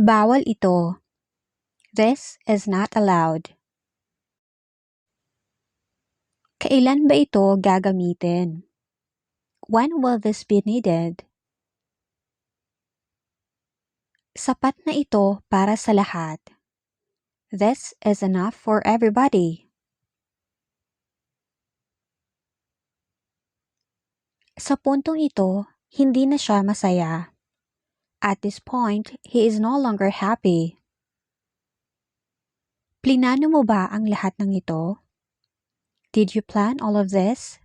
Bawal ito. This is not allowed. Kailan ba ito gagamitin? When will this be needed? Sapat na ito para sa lahat. This is enough for everybody. Sa puntong ito, hindi na siya masaya. At this point, he is no longer happy. Plinano mo ba ang lahat ng ito? Did you plan all of this?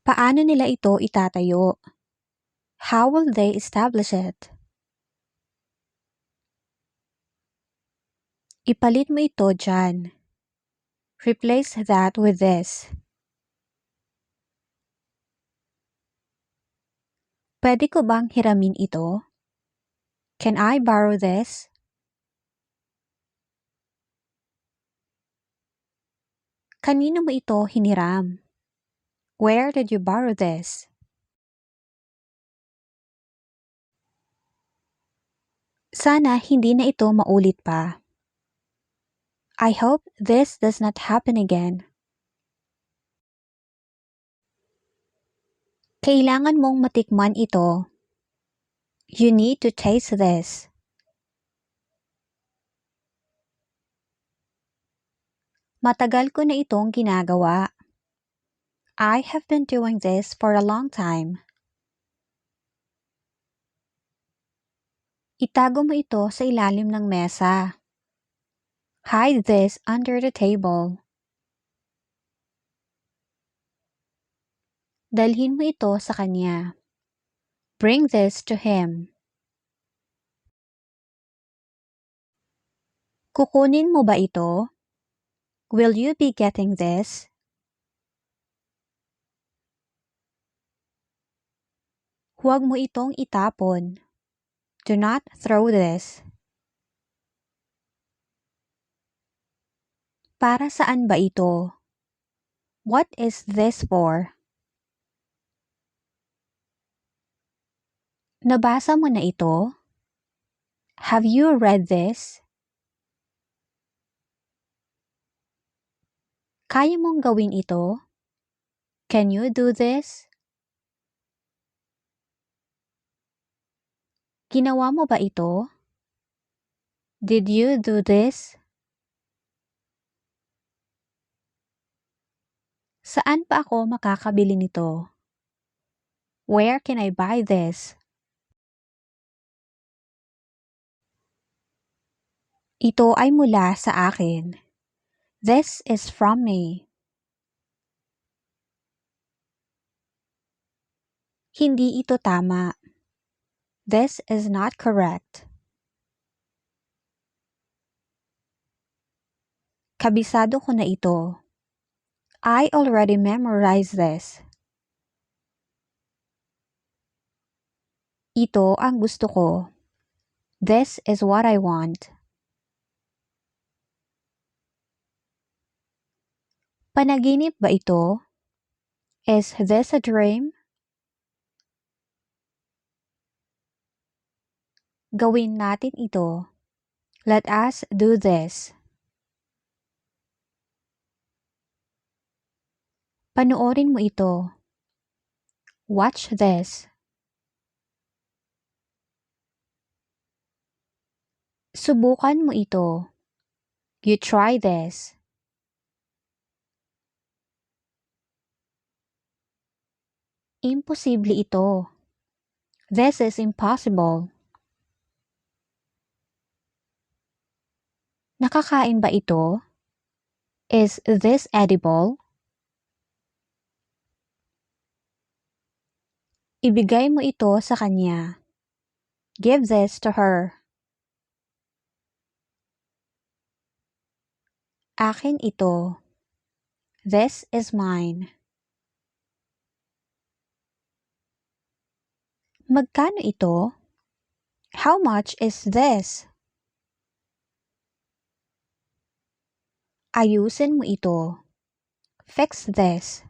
Paano nila ito itatayo? How will they establish it? Ipalit mo ito dyan. Replace that with this. Pwede ko bang hiramin ito? Can I borrow this? Kanino mo ito hiniram? Where did you borrow this? Sana hindi na ito maulit pa. I hope this does not happen again. Kailangan mong matikman ito. You need to taste this. Matagal ko na itong ginagawa. I have been doing this for a long time. Itago mo ito sa ilalim ng mesa. Hide this under the table. Dalhin mo ito sa kanya. Bring this to him. Kukunin mo ba ito? Will you be getting this? Huwag mo itong itapon. Do not throw this. Para saan ba ito? What is this for? Nabasa mo na ito? Have you read this? Kaya mong gawin ito? Can you do this? Ginawa mo ba ito? Did you do this? Saan pa ako makakabili nito? Where can I buy this? Ito ay mula sa akin. This is from me. Hindi ito tama. This is not correct. Kabisado ko na ito. I already memorized this. Ito ang gusto ko. This is what I want. Panaginip ba ito? Is this a dream? Gawin natin ito. Let us do this. Panoorin mo ito. Watch this. Subukan mo ito. You try this. Imposible ito. This is impossible. Nakakain ba ito? Is this edible? Ibigay mo ito sa kanya. Give this to her. Akin ito. This is mine. Magkano ito? How much is this? Ayusin mo ito. Fix this.